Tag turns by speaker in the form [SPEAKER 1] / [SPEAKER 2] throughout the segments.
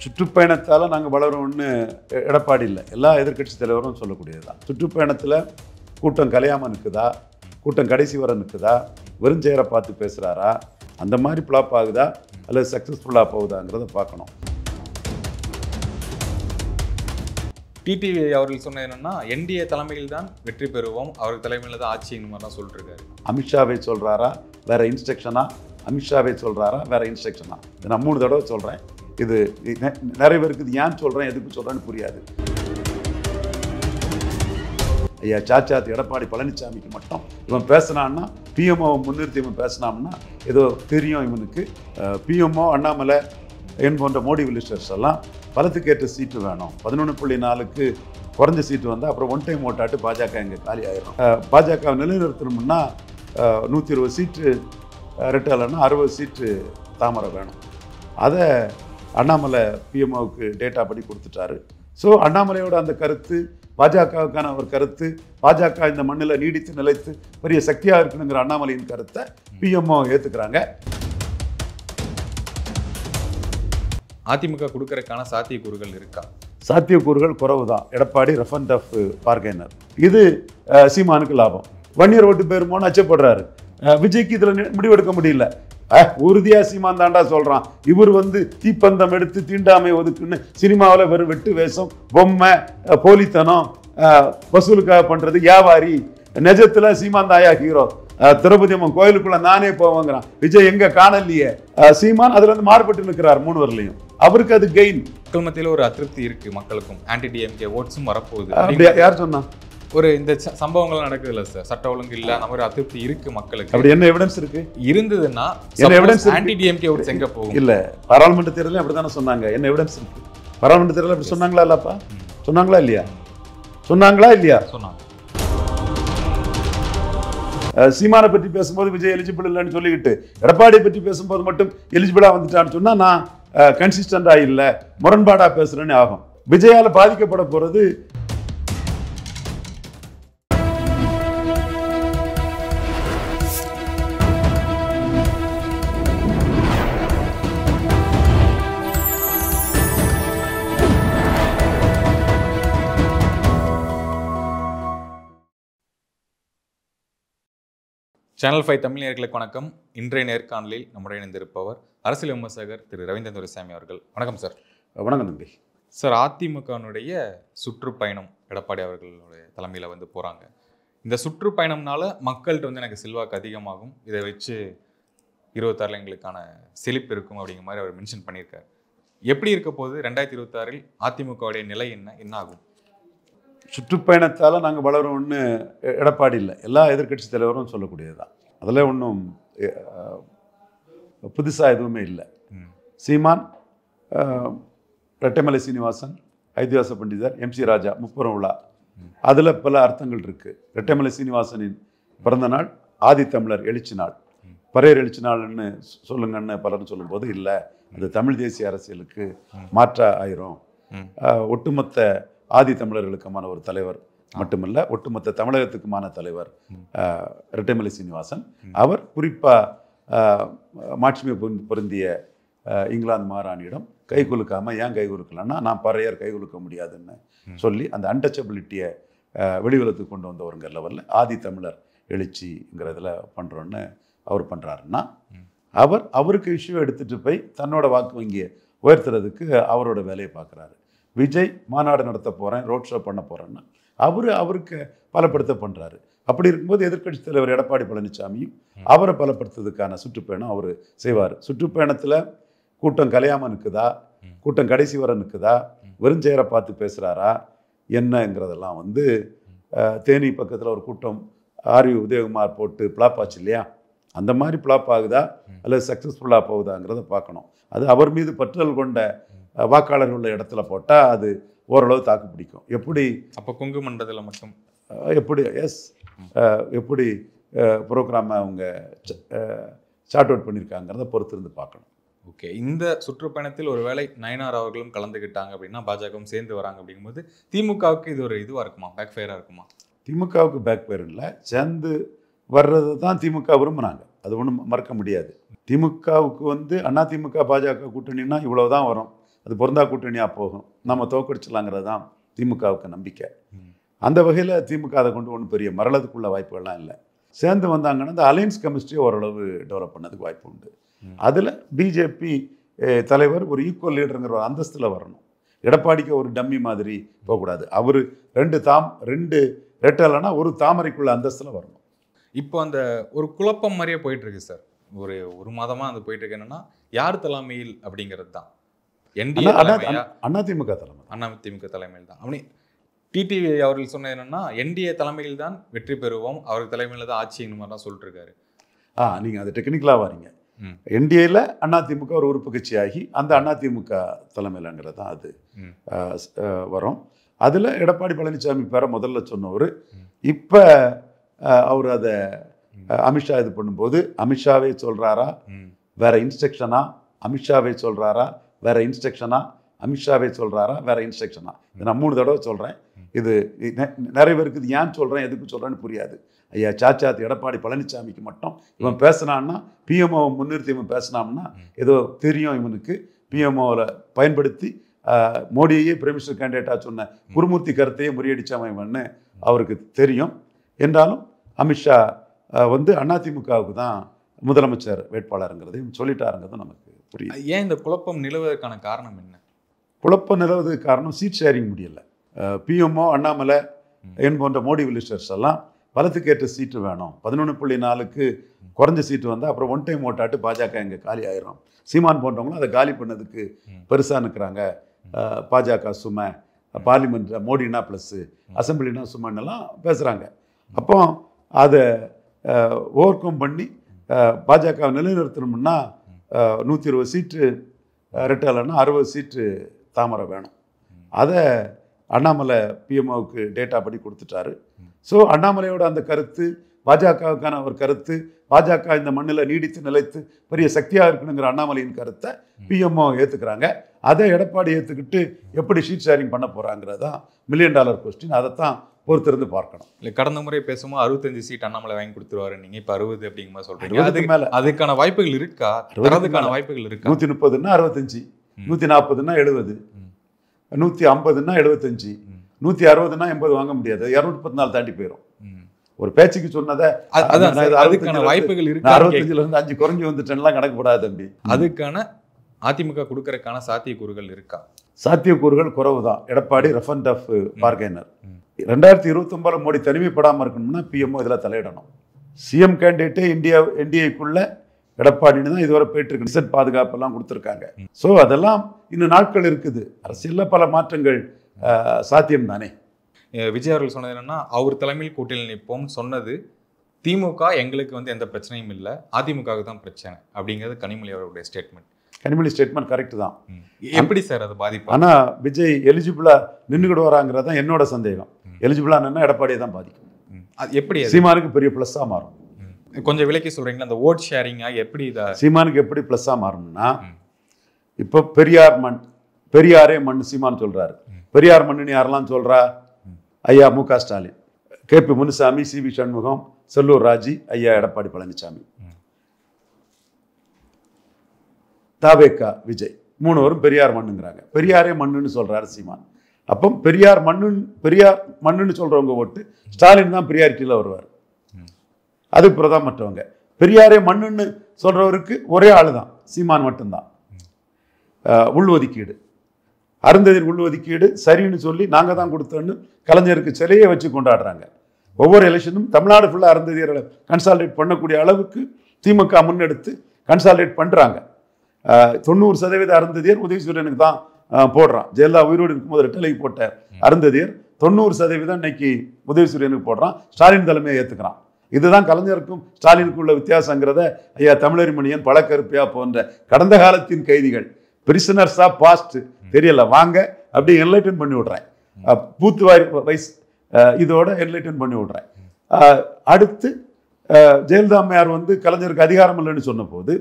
[SPEAKER 1] சுற்றுப்பயணத்தால் நாங்கள் வளரோம்னு எடப்பாடி இல்லை, எல்லா எதிர்க்கட்சி தலைவரும் சொல்லக்கூடியது தான். சுற்றுப்பயணத்தில் கூட்டம் கலையாமல் நிற்குதா, கூட்டம் கடைசி வர நிற்குதா, வெறும் சேரை பார்த்து பேசுகிறாரா, அந்த மாதிரி ஃப்ளாப் ஆகுதா அல்லது சக்ஸஸ்ஃபுல்லாக போகுதாங்கிறத பார்க்கணும்.
[SPEAKER 2] டிடிவி அவர்கள் சொன்ன என்னன்னா, என்டிஏ தலைமையில் தான் வெற்றி பெறுவோம், அவர் தலைமையில் தான் ஆட்சிங்கிற மாதிரி தான் சொல்லிட்டு இருக்காரு.
[SPEAKER 1] அமித்ஷாவை சொல்கிறாரா வேற இன்ஸ்ட்ரக்ஷனா, அமித்ஷாவை சொல்கிறாரா வேற இன்ஸ்ட்ரக்ஷனா, நான் 3 தடவை சொல்கிறேன். இது நிறைய பேருக்கு இது ஏன் சொல்கிறேன் எதுக்கு சொல்கிறேன்னு புரியாது. ஐயா சாச்சாத் எடப்பாடி பழனிசாமிக்கு மட்டும் இவன் பேசினான்னா, பிஎம்ஓவை முன்னிறுத்தி இவன் பேசினான்னா ஏதோ தெரியும் இவனுக்கு. பிஎம்ஓ அண்ணாமலை என் போன்ற மோடி மினிஸ்டர்ஸ் எல்லாம் பலத்துக்கேற்ற சீட்டு வேணும், 11.4க்கு குறைஞ்ச சீட்டு வந்தால் அப்புறம் ஒன் டைம் ஓட்டாட்டு பாஜக இங்கே காலி ஆயிரும். பாஜக நிலைநிறுத்தணும்னா 120 சீட்டு ரெட்டாலன்னா 60 சீட்டு தாமரை வேணும். அதை அண்ணாமலை பிஎம்ஓவுக்கு டேட்டா படி கொடுத்துட்டாரு. ஸோ அண்ணாமலையோட அந்த கருத்து பாஜகவுக்கான ஒரு கருத்து, பாஜக இந்த மண்ணில் நீடித்து நிலைத்து பெரிய சக்தியாக இருக்கணுங்கிற அண்ணாமலையின் கருத்தை பிஎம்ஓ ஏற்றுக்கிறாங்க.
[SPEAKER 2] அதிமுக கொடுக்கறதுக்கான சாத்தியக்கூறுகள் இருக்கா?
[SPEAKER 1] சாத்தியக்கூறுகள் குறைவு தான். Edappadi rough and tough bargainer. இது சீமானுக்கு லாபம். வன்னியர் ஓட்டு பேருமோன்னு அச்சப்படுறாரு. விஜய்க்கு இதில் முடிவெடுக்க முடியல. உறுதியா சீமான் தாண்டா சொல்றான். இவர் தீப்பந்தம் எடுத்து தீண்டாமை ஒதுக்குன்னு சினிமாவில் வெறும் வெட்டு வேஷம், பொம்மை, போலித்தனம், வசூலுக்காக பண்றது வியாபாரி. நிஜத்துல சீமான் தாயா ஹீரோ. திரௌபதி அம்மன் கோயிலுக்குள்ள நானே போவேங்கிறான். விஜய் எங்க காணலையே. சீமான் அதுல மாறுபட்டு நிற்கிறார் 3 வரலையும். அவருக்கு அது கெயின்.
[SPEAKER 2] மக்கள் மத்தியில் ஒரு அதிருப்தி இருக்கு, மக்களுக்கும் ஆன்டி டிஎம்கே ஓட்ஸும் வரப்போகுது.
[SPEAKER 1] யார் சொன்னா?
[SPEAKER 2] ஒரு இந்த சம்பவங்கள் நடக்குது இல்ல சார், சட்ட ஒழுங்கு இல்ல, அந்த மாதிரி அதிருப்தி இருக்கு மக்களுக்கு.
[SPEAKER 1] அப்படி என்ன எவிடன்ஸ் இருக்கு?
[SPEAKER 2] இருந்ததுன்னா
[SPEAKER 1] என்ன எவிடன்ஸ்?
[SPEAKER 2] ஆன்டி டிஎம்கே ஓட்ஸ் எங்க போகும்?
[SPEAKER 1] இல்ல, பாராளுமன்ற தேர்தலும் அப்படித்தானே சொன்னாங்க. என்ன எவிடன்ஸ் இருக்கு? பாராளுமன்ற தேர்தல் அப்படி சொன்னாங்களா இல்லப்பா? சொன்னாங்களா இல்லையா? சொன்னாங்களா இல்லையா?
[SPEAKER 2] சொன்னாங்க.
[SPEAKER 1] சீமானை பற்றி பேசும்போது விஜய் எலிஜிபிள் இல்லைன்னு சொல்லிக்கிட்டு எடப்பாடியை பற்றி பேசும்போது மட்டும் எலிஜிபிளா வந்துட்டான்னு சொன்னா நான் கன்சிஸ்டண்டா இல்லை, முரண்பாடா பேசுறேன்னு ஆகும். விஜயால பாதிக்கப்பட போறது
[SPEAKER 2] சேனல் 5 தமிழ் நேயர்களுக்கு வணக்கம். இன்றைய நேர்காணலில் நம்முடைய இணைந்திருப்பவர் அரசியல் விமர்சகர் திரு ரவீந்திரன் துரைசாமி அவர்கள். வணக்கம் சார்.
[SPEAKER 1] வணக்கம் நம்பி.
[SPEAKER 2] சார், அதிமுகனுடைய சுற்றுப்பயணம் எடப்பாடி அவர்களுடைய தலைமையில் போகிறாங்க. இந்த சுற்றுப்பயணம்னால மக்கள்கிட்ட எனக்கு செல்வாக்கு அதிகமாகும், இதை வச்சு 26 எங்களுக்கான செழிப்பு இருக்கும் அப்படிங்கிற மாதிரி அவர் மென்ஷன் பண்ணியிருக்காரு. எப்படி இருக்க போது 2026 அதிமுகவுடைய நிலை என்ன ஆகும்?
[SPEAKER 1] சுற்றுப்பயணத்தால் நாங்கள் வளரோம்னு எடப்பாடி இல்லை, எல்லா எதிர்க்கட்சி தலைவரும் சொல்லக்கூடியது தான். அதில் ஒன்றும் புதுசாக எதுவுமே இல்லை. சீமான், ரெட்டைமலை சீனிவாசன், ஐதிவாச பண்டிதர், MC ராஜா, முப்புறம் விழா, அதில் பல அர்த்தங்கள் இருக்குது. ரெட்டைமலை சீனிவாசனின் பிறந்த நாள் ஆதித்தமிழர் எழுச்சி நாள், பறையர் எழுச்சி நாள்னு சொல்லுங்கன்னு பலரும் சொல்லும்போது இல்லை, அது தமிழ் தேசிய அரசியலுக்கு மாற்றா ஆயிரும். ஒட்டுமொத்த ஆதி தமிழர்களுக்குமான ஒரு தலைவர் மட்டுமல்ல, ஒட்டுமொத்த தமிழகத்துக்குமான தலைவர் ரெட்டைமலை சீனிவாசன். அவர் குறிப்பாக மாட்சிமை பொருந்திய இங்கிலாந்து மகாராணியிடம் கை குலுக்காமல், ஏன் கை குலுக்கலன்னா நான் பறையர் கை குலுக்க முடியாதுன்னு சொல்லி அந்த அன்டச்சபிலிட்டியை வெளிவலத்துக்கு கொண்டு வந்தவருங்க லெவலில் ஆதி தமிழர் எழுச்சிங்கிறதுல பண்ணுறோன்னு அவர் பண்ணுறாருன்னா, அவருக்கு இஷ்யூ எடுத்துகிட்டு போய் தன்னோட வாக்கு வங்கியை உயர்த்துறதுக்கு அவரோட வேலையை பார்க்குறாரு. விஜய் மாநாடு நடத்த போகிறேன், ரோட் ஷோ பண்ண போகிறேன்னா அவருக்கு பலப்படுத்த பண்ணுறாரு. அப்படி இருக்கும்போது எதிர்க்கட்சி தலைவர் எடப்பாடி பழனிசாமியும் அவரை பலப்படுத்துறதுக்கான சுற்றுப்பயணம் அவர் செய்வார். சுற்றுப்பயணத்தில் கூட்டம் கலையாமல் நிற்குதா, கூட்டம் கடைசி வர நிற்குதா, வெறும் சேரை பார்த்து பேசுகிறாரா என்னங்கிறதெல்லாம் தேனி பக்கத்தில் ஒரு கூட்டம் RV உதயகுமார் போட்டு பிளாப் ஆச்சு இல்லையா, அந்த மாதிரி பிளாப் ஆகுதா அல்லது சக்ஸஸ்ஃபுல்லாக போகுதாங்கிறத பார்க்கணும். அது அவர் மீது பற்றுதல் கொண்ட வாக்காளர் உள்ள இடத்துல போட்டால் அது ஓரளவு தாக்கு பிடிக்கும். எப்படி
[SPEAKER 2] அப்போ கொங்கு மண்டலத்தில் மட்டும்
[SPEAKER 1] எப்படி ப்ரோக்ராமை அவங்க சார்ட் அவுட் பண்ணியிருக்காங்கிறத பொறுத்திருந்து பார்க்கணும்.
[SPEAKER 2] ஓகே, இந்த சுற்றுப்பயணத்தில் ஒருவேளை நயனார் அவர்களும் கலந்துக்கிட்டாங்க அப்படின்னா, பாஜகவும் சேர்ந்து வராங்க அப்படிங்கும்போது திமுகவுக்கு இது ஒரு இதுவாக இருக்குமா, பேக் ஃபயராக இருக்குமா?
[SPEAKER 1] திமுகவுக்கு பேக் ஃபயர் இல்லை, சேர்ந்து வர்றது தான் திமுக விரும்புகிறாங்க, அது ஒன்றும் மறக்க முடியாது. திமுகவுக்கு அதிமுக பாஜக கூட்டணின்னா இவ்வளவுதான் வரும். அது பொருந்தா கூட்டணியாக போகும், நம்ம தோக்கடிச்சிடலாங்கிறது தான் திமுகவுக்கு நம்பிக்கை. அந்த வகையில் திமுக அதை கொண்டு ஒன்றும் பெரிய மரளதுக்குள்ள வாய்ப்புகள்லாம் இல்லை. சேர்ந்து வந்தாங்கன்னா இந்த அலையன்ஸ் கெமிஸ்ட்ரி ஓரளவு டெவலப் பண்ணதுக்கு வாய்ப்பு உண்டு. அதில் பிஜேபி தலைவர் ஒரு ஈக்குவல் லீடருங்கிற ஒரு அந்தஸ்தில் வரணும். எடப்பாடிக்கு ஒரு டம்மி மாதிரி போகக்கூடாது. அவர் ரெண்டு ரெட்டலைனா ஒரு தாமரைக்குள்ள அந்தஸ்தில் வரணும்.
[SPEAKER 2] இப்போ அந்த ஒரு குழப்பம் மாதிரியே போயிட்டு இருக்கு சார். ஒரு மாதமாக அது போயிட்டு இருக்கு. என்னன்னா யார் தலைமையில் அப்படிங்கிறது தான். என்டிஏ தலைமையா
[SPEAKER 1] அதிமுக தலைமை,
[SPEAKER 2] அதிமுக தலைமையில் தான். அப்படி டிடிவி அவர்கள் சொன்னது என்னன்னா என்டிஏ தலைமையில் தான் வெற்றி பெறுவோம், அவர் தலைமையில் தான் ஆட்சிங்கிற மாதிரி தான் சொல்லிட்டு இருக்காரு.
[SPEAKER 1] நீங்கள் அது டெக்னிக்கலாக வரீங்க. என்டிஏல அதிமுக ஒரு உறுப்பு கட்சியாகி அந்த அதிமுக தலைமையிலங்கிறது தான் அது வரும். அதில் எடப்பாடி பழனிசாமி பேரை முதல்ல சொன்னவர். இப்போ அவர் அதை அமித்ஷா இது பண்ணும்போது அமித்ஷாவே சொல்கிறாரா வேற இன்ஸ்ட்ரக்ஷனா, அமித்ஷாவே சொல்கிறாரா வேற இன்ஸ்ட்ரக்ஷனா, அமித்ஷாவே சொல்கிறாரா வேற இன்ஸ்ட்ரக்ஷனா, இது நான் 3 தடவை சொல்கிறேன். இது நிறைய பேருக்கு இது ஏன் சொல்கிறேன் எதுக்கு சொல்கிறேன்னு புரியாது. ஐயா சாச்சாத் எடப்பாடி பழனிசாமிக்கு மட்டும் இவன் பேசினான்னா, பிஎம்ஓவை முன்னிறுத்தி இவன் பேசினான்னா ஏதோ தெரியும் இவனுக்கு, பிஎம்ஓவில் பயன்படுத்தி மோடியையே பிரைம் மினிஸ்டர் கேண்டிடேட்டாக சொன்ன குருமூர்த்தி கருத்தையே முறியடித்தவன் இவன்னு அவருக்கு தெரியும். என்றாலும் அமித்ஷா வந்து அதிமுகவுக்கு தான் முதலமைச்சர் வேட்பாளருங்கிறதையும் சொல்லிட்டாருங்கிறதும் நமக்கு புரியுது.
[SPEAKER 2] ஏன் இந்த குழப்பம் நிலவுவதற்கான காரணம் என்ன?
[SPEAKER 1] குழப்பம் நிலவுவதற்கு காரணம் சீட் ஷேரிங் முடியலை. பிஎம்ஓ அண்ணாமலை போன்ற மோடி மினிஸ்டர்ஸ் எல்லாம் பலத்துக்கு ஏற்ற சீட்டு வேணும், 11.4க்கு குறைஞ்ச சீட்டு வந்தால் அப்புறம் ஒன் டைம் ஓட்டாட்டு பாஜக இங்கே காலி ஆயிரும். சீமான் போன்றவங்களும் அதை காலி பண்ணதுக்கு பெருசாக நிற்கிறாங்க. பாஜக சுமை, பார்லிமெண்ட் மோடினா ப்ளஸ்ஸு, அசம்பிளினா சுமைன்னெல்லாம் பேசுகிறாங்க. அப்போ அதை ஓவர் கம் பண்ணி பாஜக நிலைநிறுத்தணும்னா 120 சீட்டு ரெட்டலைன்னா 60 சீட்டு தாமரை வேணும். அதை அண்ணாமலை பிஎம்ஓவுக்கு டேட்டா படி கொடுத்துட்டாரு. ஸோ அண்ணாமலையோட அந்த கருத்து பாஜகவுக்கான ஒரு கருத்து, பாஜக இந்த மண்ணில் நீடித்து நிலைத்து பெரிய சக்தியாக இருக்கணுங்கிற அண்ணாமலையின் கருத்தை பிஎம்ஓ ஏற்றுக்கிறாங்க. அதை எடப்பாடி ஏற்றுக்கிட்டு எப்படி ஷீட் ஷேரிங் பண்ண போகிறாங்கிறதா $1 மில்லியன் கொஸ்டின். அதைத்தான் பொறுத்திருந்து பார்க்கணும்.
[SPEAKER 2] இல்லை, கடந்த முறை பேசும்போது 65 சீட் அண்ணாமலை வாங்கி கொடுத்துருவாரு, நீங்கள் இப்போ 60 அப்படிங்கிற மாதிரி சொல்கிறீங்க. அதுக்கு மேலே அதுக்கான வாய்ப்புகள் இருக்கா? 60க்கான வாய்ப்புகள் இருக்கா?
[SPEAKER 1] 130ன்னா 65, 140ன்னா 70, 150ன்னா 75, 160ன்னா 80 வாங்க முடியாது. 214 தாண்டி போயிடும். ஒரு பேச்சுக்கு சொன்னதை
[SPEAKER 2] அதுக்கான வாய்ப்புகள் இருக்கு.
[SPEAKER 1] 65லேருந்து 5 குறைஞ்சி வந்துட்டேன்லாம் கணக்கு போடாது தம்பி.
[SPEAKER 2] அதுக்கான அதிமுக கொடுக்கறதுக்கான சாத்தியக்கூறுகள் இருக்கா?
[SPEAKER 1] சாத்தியக்கூறுகள் குறைவு தான். Edappadi rough and tough bargainer. 2029 Modi தனிமைப்படாமல் இருக்கணும்னா பிஎம்ஓ இதில் தலையிடணும். சிஎம் கேண்டிடேட்டே என்டிஏக்குள்ள எடப்பாடின்னு தான் இதுவரை போயிட்டு இருக்கு. ரிசர்ட் பாதுகாப்பெல்லாம் கொடுத்துருக்காங்க. ஸோ அதெல்லாம் இன்னும் நாட்கள் இருக்குது. அரசியலில் பல மாற்றங்கள் சாத்தியம் தானே.
[SPEAKER 2] விஜய் அவர்கள் சொன்னது என்னன்னா, அவர் தலைமையில் கூட்டணியில் நிற்போம் சொன்னது திமுக எங்களுக்கு வந்து எந்த பிரச்சனையும் இல்லை, அதிமுகவுக்கு தான் பிரச்சனை அப்படிங்கிறது கனிமொழி அவருடைய ஸ்டேட்மெண்ட்.
[SPEAKER 1] கனிமொழி ஸ்டேட்மெண்ட் கரெக்டு தான்.
[SPEAKER 2] எப்படி சார் அது பாதிப்பு?
[SPEAKER 1] ஆனால் விஜய் எலிஜிபிளா நின்றுக்கிட்டு வராங்கிறது தான் என்னோட சந்தேகம். எலிஜிபிளா நின்னா எடப்பாடியை தான் பாதிக்கும்.
[SPEAKER 2] அது எப்படி
[SPEAKER 1] சீமானுக்கு பெரிய ப்ளஸ்ஸாக மாறும்.
[SPEAKER 2] கொஞ்சம் விலைக்கு சொல்றீங்களா? அந்த ஓட் ஷேரிங்காக எப்படி இதை
[SPEAKER 1] சீமானுக்கு எப்படி ப்ளஸ்ஸாக மாறணும்னா, இப்போ பெரியாரே மண் சீமான் சொல்றாரு. பெரியார் மண்ணுன்னு யாரெல்லாம் சொல்றா? ஐயா மு.க. ஸ்டாலின், கே.பி. முனுசாமி, சி.வி. சண்முகம், செல்லூர் ராஜி, ஐயா எடப்பாடி பழனிசாமி, தாவேக்கா விஜய், 3 பேரும் பெரியார் மண்ணுங்கிறாங்க. பெரியாரே மண்ணுன்னு சொல்றாரு சீமான். அப்போ பெரியார் மண்ணுன்னு சொல்றவங்க ஓட்டு ஸ்டாலின் தான் பெரியாரிட்டியில் வருவார். அதுக்கு பிறதான் மற்றவங்க. பெரியாரே மண்ணுன்னு சொல்றவருக்கு ஒரே ஆளு தான், சீமான் மட்டும்தான். உள்ஒதுக்கீடு, அருந்ததியர் உள்ஒதுக்கீடு சரின்னு சொல்லி நாங்கள் தான் கொடுத்தோன்னு கலைஞருக்கு சிலையை வச்சு கொண்டாடுறாங்க. ஒவ்வொரு எலெக்ஷனும் தமிழ்நாடு ஃபுல்லாக அருந்ததியர்களை கன்சால்டேட் பண்ணக்கூடிய அளவுக்கு திமுக முன்னெடுத்து கன்சால்டேட் பண்ணுறாங்க. 90% அருந்ததியர் உதயசூரியனுக்கு தான் போடுறான். ஜெயலலிதா உயிரோடு இருக்கும்போது ரெட்டலைக்கு போட்ட அருந்ததியர் 90% இன்னைக்கு உதயசூரியனுக்கு போடுறான். ஸ்டாலின் தலைமையை ஏற்றுக்கிறான். இதுதான் கலைஞருக்கும் ஸ்டாலினுக்கும் உள்ள வித்தியாசங்கிறத ஐயா தமிழறிமணியன், பழக்கருப்பையா போன்ற கடந்த காலத்தின் கைதிகள், பிரிசனர்ஸ் ஆஃப் பாஸ்ட் தெரியல வாங்க அப்படி என்லைட்டன் பண்ணி விடுறேன். பூத்து வயசு இதோட என்லைட்டன் பண்ணி விடுறேன். அடுத்து ஜெயலலிதா அம்மையார் வந்து கலைஞருக்கு அதிகாரம் இல்லைன்னு சொன்ன போது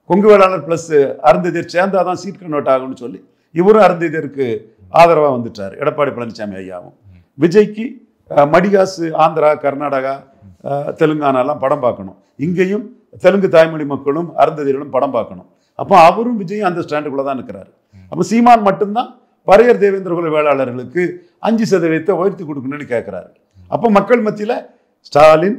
[SPEAKER 1] Kongu Vellalar plus Arunthathiyar சேர்ந்தாதான் seat convert ஆகும்னு சொல்லி இவரும் அருந்ததியருக்கு ஆதரவாக வந்துட்டார், எடப்பாடி பழனிசாமி ஐயாவும். விஜய்க்கு மடிகாசு ஆந்திரா, கர்நாடகா, தெலுங்கானாலாம் படம் பார்க்கணும். இங்கேயும் தெலுங்கு தாய்மொழி மக்களும் அருந்ததியர்களும் படம் பார்க்கணும். அப்போ அவரும் விஜயும் அந்த ஸ்டாண்டுக்குள்ளே தான் இருக்கிறார். அப்போ சீமான் மட்டும்தான் பறையர் தேவேந்திர குல வேளாளர்களுக்கு 5% உயர்த்தி கொடுக்கணும்னு கேட்குறாரு. அப்போ மக்கள் மத்தியில் ஸ்டாலின்,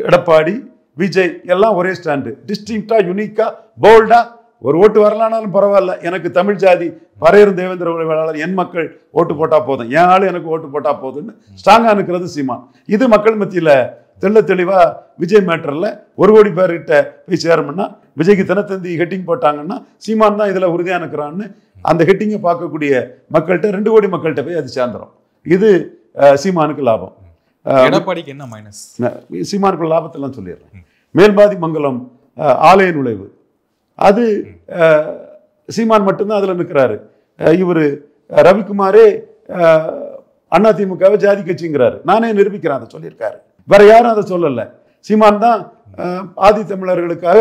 [SPEAKER 1] எடப்பாடி, விஜய் எல்லாம் ஒரே ஸ்டாண்டு. டிஸ்டிங்டா, யூனிக்கா, போல்டா, ஒரு ஓட்டு வரலானாலும் பரவாயில்ல, எனக்கு தமிழ் ஜாதி பறையரும் தேவேந்திர குல வேளாளர் என் மக்கள் ஓட்டு போட்டா போதும், என் ஆளு எனக்கு ஓட்டு போட்டா போதும்னு ஸ்ட்ராங்கா இருக்கிறது சீமான். இது மக்கள் மத்தியில் தெள்ள தெளிவா விஜய் மேட்டர்ல 1 கோடி பேர்கிட்ட போய் சேரணும்னா, விஜய்க்கு தினத்தந்தி ஹெட்டிங் போட்டாங்கன்னா சீமான் தான் இதுல உறுதியா இருக்கிறான்னு அந்த ஹெட்டிங்கை பார்க்கக்கூடிய மக்கள்கிட்ட 2 கோடி மக்கள்கிட்ட போய் அது சேர்ந்துடும். இது சீமானுக்கு லாபம்.
[SPEAKER 2] எடப்பாடிக்கு என்ன மைனஸ்?
[SPEAKER 1] சீமானுக்கு லாபத்தெல்லாம் சொல்லிடுறேன். மேல்பாதி மங்கலம் ஆலய நுழைவு, அது சீமான் மட்டும்தான் அதுல நிற்கிறாரு. இவர் ரவிக்குமாரே அதிமுகவை ஜாதி கட்சிங்கிறாரு. நானே நிரூபிக்கிறேன், அதை சொல்லியிருக்காரு. வேற யாரும் அதை சொல்லல. சீமான் தான் ஆதி தமிழர்களுக்காக,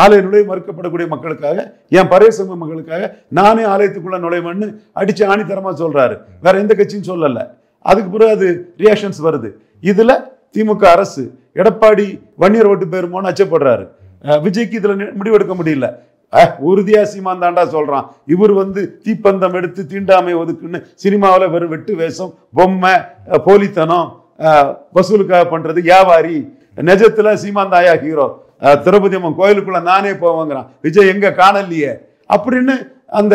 [SPEAKER 1] ஆலய நுழைவு மறுக்கப்படக்கூடிய மக்களுக்காக, என் பறைய சமூக மக்களுக்காக நானே ஆலயத்துக்குள்ள நுழைவன்னு அடிச்சு ஆணித்தரமா சொல்றாரு. வேற எந்த கட்சியும் சொல்லல. அதுக்கு பிறகு அது ரியாக்ஷன்ஸ் வருது. இதுல திமுக அரசு எடப்பாடி வன்னியர் ஓட்டு பெறுமோன்னு அச்சப்படுறாரு. விஜய்க்கு இதுல முடிவெடுக்க முடியல. உறுதியா சீமான் தாண்டா சொல்றான். இவர் தீப்பந்தம் எடுத்து தீண்டாமை ஒதுக்குன்னு சினிமாவில் வெறும் வெட்டு வேஷம், பொம்மை, போலித்தனம், வசூலுக்காக பண்றது வியாபாரி. நிஜத்துல சீமான் தாயா ஹீரோ. திரௌபதி அம்மன் கோயிலுக்குள்ள நானே போவேங்கிறான். விஜய் எங்க காணலையே அப்படின்னு அந்த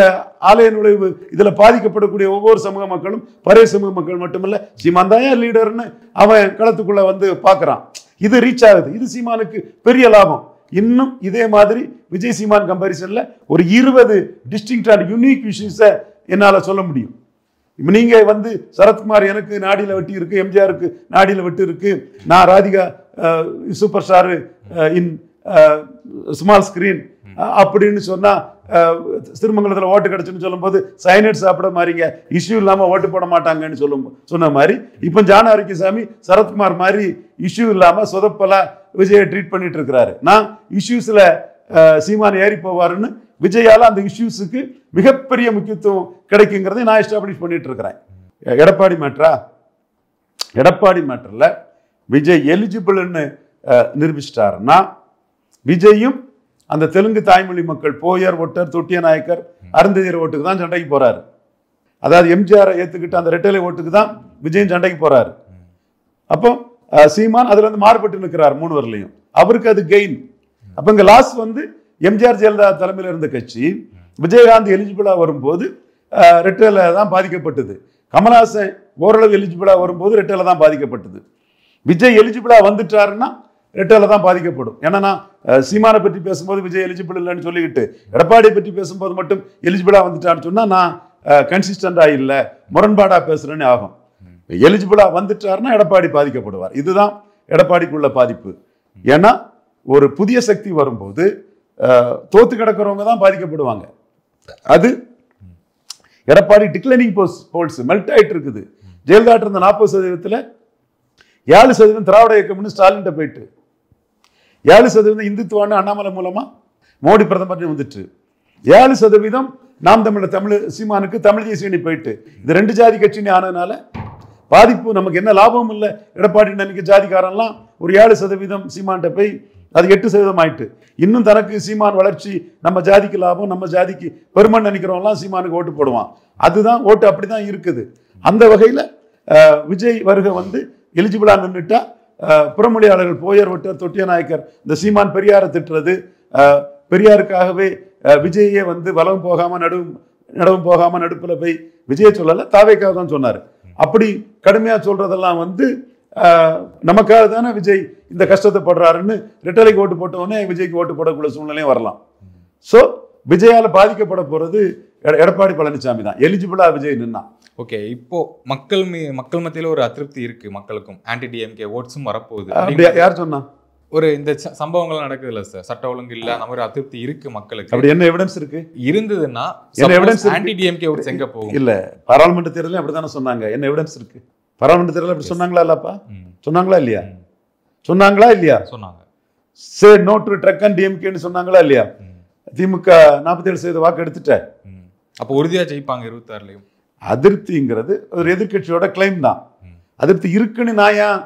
[SPEAKER 1] ஆலய நுழைவு இதுல பாதிக்கப்படக்கூடிய ஒவ்வொரு சமூக மக்களும் பறைய சமூக மக்கள் மட்டுமல்ல, சீமான் தாயா லீடர்னு அவன் களத்துக்குள்ள பாக்குறான். இது ரீச் ஆகுது. இது சீமானுக்கு பெரிய லாபம். இன்னும் இதே மாதிரி விஜய் சீமான் கம்பாரிசன்ல ஒரு 20 டிஸ்டிங்க்ட் அண்ட் யூனிக் இஷ்யூஸை என்னால சொல்ல முடியும். இப்போ நீங்க சரத்குமார் எனக்கு நாடியில் வெட்டி இருக்கு, எம்ஜிஆருக்கு நாடியில் வெட்டு இருக்கு, நான் ராதிகா சூப்பர் ஸ்டார் இன் ஸ்மால் ஸ்கிரீன் அப்படின்னு சொன்னா திருமங்கலத்தில் ஓட்டு கிடைச்சுன்னு சொல்லும்போது சைனட் சாப்பிட மாதிரிங்க இஷ்யூ இல்லாம ஓட்டு போட மாட்டாங்கன்னு சொன்ன மாதிரி இப்போ ஜான ஆரோக்கியசாமி சரத்குமார் மாதிரி இஷ்யூ இல்லாம சொதப்பலா விஜயை ட்ரீட் பண்ணிட்டு இருக்கிறாரு. நான் இஷ்யூஸ்ல சீமான் ஏறி போவாருன்னு விஜயால அந்த இஷ்யூஸுக்கு மிகப்பெரிய முக்கியத்துவம் கிடைக்குங்கிறதை நான் எஸ்டாப்ளிஷ் பண்ணிட்டு இருக்கிறேன். எடப்பாடி மேட்டரா, எடப்பாடி மேட்டர்ல விஜய் எலிஜிபிள்னு நிரூபிச்சிட்டாருன்னா விஜயும் அந்த தெலுங்கு தாய்மொழி மக்கள் போயர், ஒட்டர், தொட்டிய நாயக்கர், அருந்ததியர் ஓட்டுக்கு தான் சண்டைக்கு போறாரு. அதாவது எம்ஜிஆரை ஏத்துக்கிட்டு அந்த ரெட்டலை ஓட்டுக்கு தான் விஜயும் சண்டைக்கு போறாரு. அப்போ சீமான் அதுல மாறுபட்டு நிற்கிறார் 3 வரலையும். அவருக்கு அது கெயின். அப்ப இங்க லாஸ் எம்ஜிஆர் ஜெயலலிதா தலைமையில் இருந்த கட்சி விஜயகாந்த் எலிஜிபிளா வரும்போது ரெட்டலை தான் பாதிக்கப்பட்டது. கமல்ஹாசன் ஓரளவு எலிஜிபிளா வரும்போது ரெட்டலை தான் பாதிக்கப்பட்டது. விஜய் எலிஜிபிளா வந்துட்டாருன்னா ரெட்டலை தான் பாதிக்கப்படும். ஏன்னா சீமானை பற்றி பேசும்போது விஜய் எலிஜிபிள் இல்லைன்னு சொல்லிக்கிட்டு எடப்பாடியை பற்றி பேசும்போது மட்டும் எலிஜிபிளா வந்துட்டான்னு சொன்னா நான் கன்சிஸ்டண்டா இல்லை, முரண்பாடா பேசுறேன்னு ஆகும். எலிஜிபிளா வந்துட்டாருன்னா எடப்பாடி பாதிக்கப்படுவார். இதுதான் எடப்பாடிக்குள்ள பாதிப்பு. ஏன்னா ஒரு புதிய சக்தி வரும்போது தோத்து கிடக்கிறவங்க தான் பாதிக்கப்படுவாங்க. அது எடப்பாடி டிக்ளைனிங் போல்ஸ் மெல்ட் ஆயிட்டு இருக்குது. ஜெயலலிதா இருந்த 40% 7% திராவிட இயக்கம்னு ஸ்டாலின் போயிட்டு 7% இந்துத்துவான்னு அண்ணாமலை மூலமா மோடி பிரதமர் வந்துட்டு 7% நாம் தமிழ் சீமானுக்கு தமிழ் தேசியணி போயிட்டு இது 2 ஜாதி கட்சின்னு ஆனதுனால பாதிப்பு. நமக்கு என்ன லாபம் இல்லை. எடப்பாடி நினைக்க ஜாதிக்காரன்லாம் ஒரு 7% சீமான்ட்ட போய் அது 8% ஆயிட்டு. இன்னும் தனக்கு சீமான் வளர்ச்சி, நம்ம ஜாதிக்கு லாபம், நம்ம ஜாதிக்கு பெருமன் நினைக்கிறவங்களாம் சீமானுக்கு ஓட்டு போடுவான். அதுதான் ஓட்டு அப்படிதான் இருக்குது. அந்த வகையில விஜய் வருகை எலிஜிபிளா நின்றுட்டா புறமொழியாளர்கள் போயர், ஒட்டர், தொட்டிய நாயக்கர் இந்த சீமான் பெரியாரை திட்டுறது, பெரியாருக்காகவே விஜயே வலம் போகாம நடுவும் போகாம நடுப்புல போய் விஜய சொல்லல, தாவேக்காக தான் சொன்னாரு. அப்படி கடுமையா சொல்றதெல்லாம் நமக்காக தானே விஜய் இந்த கஷ்டத்தை படுறாருன்னு ரெட்டலைக்கு ஓட்டு போட்டவொடனே விஜய்க்கு ஓட்டு போடக்கூடிய சூழ்நிலையும் வரலாம். ஸோ விஜயால பாதிக்கப்பட போறது எடப்பாடி பழனிசாமி தான் எலிஜிபிளா விஜய் நின்னா.
[SPEAKER 2] ஓகே, இப்போ மக்கள் மத்தியில ஒரு அதிருப்தி இருக்கு. மக்களுக்கும் ஆன்டி டிஎம்கே ஓட்ஸும் வரப்போகுது.
[SPEAKER 1] யார் சொன்னா?
[SPEAKER 2] ஒரு இந்த சம்பவங்கள் நடக்குது இல்ல சார், சட்ட ஒழுங்கு இல்ல, அந்த மாதிரி அதிருப்தி இருக்கு மக்களுக்கு.
[SPEAKER 1] அப்படி என்ன எவிடன்ஸ் இருக்கு?
[SPEAKER 2] இருந்ததுன்னா ஆன்டி டிஎம்கே ஓட்ஸ் எங்க போகும்? இல்ல,
[SPEAKER 1] பாராளுமன்ற தேர்தலும் அப்படித்தானே சொன்னாங்க. என்ன எவிடன்ஸ் இருக்கு? பாராளுமன்ற தேர்தல் அப்படி சொன்னாங்களா இல்லப்பா? சொன்னாங்களா இல்லையா? சொன்னாங்களா இல்லையா?
[SPEAKER 2] சொன்னாங்க.
[SPEAKER 1] Say no to drug and டிஎம்கேன்னு சொன்னாங்களா இல்லையா? திமுக 47% வாக்கு எடுத்துட்ட.
[SPEAKER 2] அப்போ உறுதியா ஜெயிப்பாங்க 26லயும்.
[SPEAKER 1] அதிருப்திங்கிறது ஒரு எதிர்கட்சியோட கிளைம் தான். அதிருப்தி இருக்குன்னு நான் ஏன்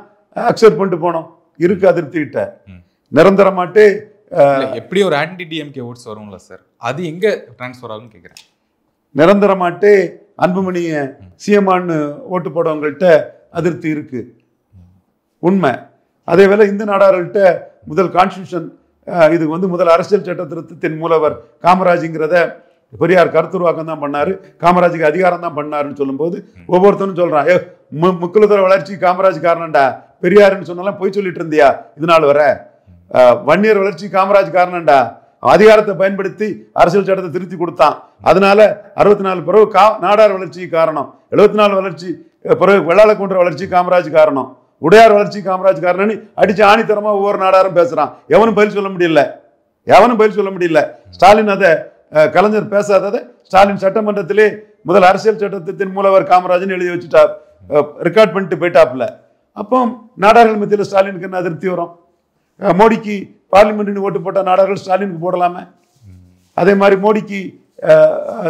[SPEAKER 1] அக்செப்ட் பண்ணிட்டு போனோம்? இருக்கு அதிருப்தி கிட்ட நிரந்தரமாட்டே
[SPEAKER 2] எப்படி ஒரு ஆன்டி டிஎம்கே ஓட்ஸ் வரும்ல சார், அது எங்க டிரான்ஸ்ஃபர் ஆகும்னு கேட்குறேன்.
[SPEAKER 1] நிரந்தரமாட்டே அன்புமணியை சிஎம்ஆன்னு ஓட்டு போடவங்கள்ட்ட அதிருப்தி இருக்கு, உண்மை. அதே வேளை இந்து நாடார்கள்ட்ட முதல் கான்ஸ்டியூஷன் இது முதல் அரசியல் சட்ட திருத்தத்தின் மூலவர் காமராஜுங்கிறத பெரியார் கருத்துருவாக்கம் தான் பண்ணாரு, காமராஜுக்கு அதிகாரம் தான் பண்ணாருன்னு சொல்லும்போது ஒவ்வொருத்தரும் சொல்றான், முக்குலத்தர வளர்ச்சி காமராஜ் காரணம்டா, பெரியாருன்னு சொன்னாலும் போய் சொல்லிட்டு இருந்தியா இது நாள் வர. வன்னியர் வளர்ச்சி காமராஜ் காரணம்டா, அதிகாரத்தை பயன்படுத்தி அரசியல் சட்டத்தை திருத்தி கொடுத்தான், அதனால 64 பிறகு நாடார் வளர்ச்சி காரணம், 74 வளர்ச்சி பிறகு வெள்ளாள குன்ற வளர்ச்சி காமராஜ் காரணம், உடையார் வளர்ச்சி காமராஜ் காரணம்னு அடிச்சு ஆணித்தரமா ஒவ்வொரு நாடாரும் பேசுறான். எவனும் பதில் சொல்ல முடியல. ஸ்டாலின் அதை கலைஞர் பேசாததை ஸ்டாலின் சட்டமன்றத்திலே முதல் அரசியல் சட்டத்தின் மூலவர் காமராஜன் எழுதி வச்சுட்டா, ரெக்கார்ட் பண்ணிட்டு போயிட்டாப்ல. அப்போ நாடார்கள் மத்தியில் ஸ்டாலினுக்கு என்ன அதிருப்தி வரும்? மோடிக்கு பார்லிமெண்ட் ஓட்டு போட்ட நாடார்கள் ஸ்டாலினுக்கு போடலாமே. அதே மாதிரி மோடிக்கு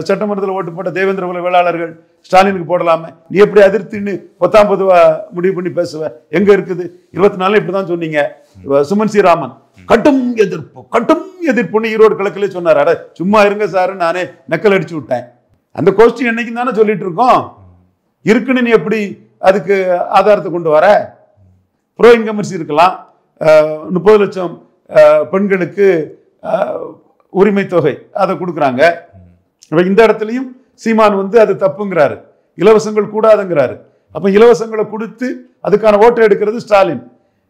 [SPEAKER 1] சட்டமன்றத்தில் ஓட்டு போட்ட தேவேந்திர குல வேளாளர்கள் ஸ்டாலினுக்கு போடலாமே. நீ எப்படி அதிருப்தின்னு 10 முடிவு பண்ணி பேசுவ? எங்க இருக்குது? 24 இப்படிதான் சொன்னீங்க. சுமன் சி ராமன் கட்டும் எதிர்ப்புன்னு ஈரோடு கிழக்கிலே சொன்னார். அட சும்மா இருங்க சார், நானே நக்கல் அடிச்சு விட்டேன். அந்த கோஷ்டி என்னைக்கு தானே சொல்லிட்டு இருக்கோம். இருக்குன்னு நீ எப்படி அதுக்கு ஆதாரத்தை கொண்டு வர? ப்ரோ இன்கமர்சி இருக்கலாம், 30 லட்சம் பெண்களுக்கு உரிமை தொகை அதை கொடுக்குறாங்க. இந்த இடத்துலையும் சீமான் அது தப்புங்கிறாரு, இலவசங்கள் கூடாதுங்கிறாரு. அப்ப இலவசங்களை கொடுத்து அதுக்கான ஓட்டை எடுக்கிறது ஸ்டாலின்.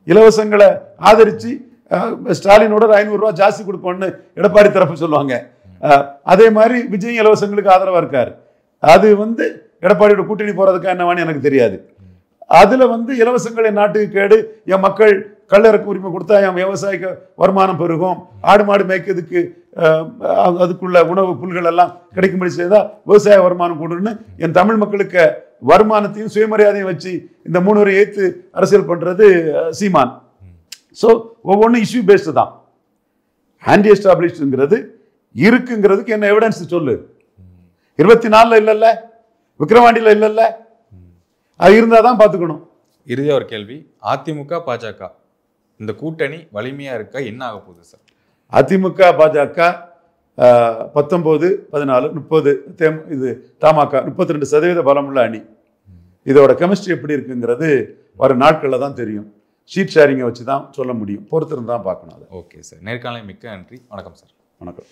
[SPEAKER 1] இலவசங்களை ஆதரிச்சு ஸ்டாலினோட 500 ரூபாய் ஜாஸ்தி கொடுப்போம்னு எடப்பாடி தரப்பு சொல்லுவாங்க. அதே மாதிரி விஜய் இலவசங்களுக்கு ஆதரவா இருக்காரு. அது எடப்பாடியோட கூட்டணி போறதுக்கா என்னவான்னு எனக்கு தெரியாது. அதுல இலவசங்களை நாட்டுக்கு கேடு, என் மக்கள் கல்லறக்கு உரிமை கொடுத்தா என் விவசாயிக்கு வருமானம் பெருகும், ஆடு மாடு மேய்க்கிறதுக்கு அதுக்குள்ள உணவு புல்கள் எல்லாம் கிடைக்கும்படி செய்தா விவசாய வருமானம் கூடுன்னு என் தமிழ் மக்களுக்கு வருமானத்தையும் சுயமரியாதையும் வச்சு இந்த 3 வரை ஏற்று அரசியல் பண்றது சீமான். ஸோ ஒவ்வொன்றும் இஷ்யூ பேஸ்டு தான். ஆன்டி எஸ்டாப்ளிஷ்ங்கிறது இருக்குங்கிறதுக்கு என்ன எவிடன்ஸ் சொல்லு? 24 இல்லைல்ல, விக்கிரவாண்டியில் இல்லைல்ல, அது இருந்தால் தான் பார்த்துக்கணும்.
[SPEAKER 2] இறுதியாக ஒரு கேள்வி, அதிமுக பாஜக இந்த கூட்டணி வலிமையா இருக்கா, என்ன ஆக போகுது சார்?
[SPEAKER 1] அதிமுக பாஜக 19, 14, 30, இது தமாக 32% பலமுள்ள அணி. இதோட கெமிஸ்ட்ரி எப்படி இருக்குங்கிறது வரும் நாட்களில் தான் தெரியும். ஷீட் ஷேரிங்கை வச்சு தான் சொல்ல முடியும், பொறுத்திருந்து தான் பார்க்கணும்.
[SPEAKER 2] ஓகே சார், நேர்காணலை மிக்க நன்றி. வணக்கம் சார்.
[SPEAKER 1] வணக்கம்.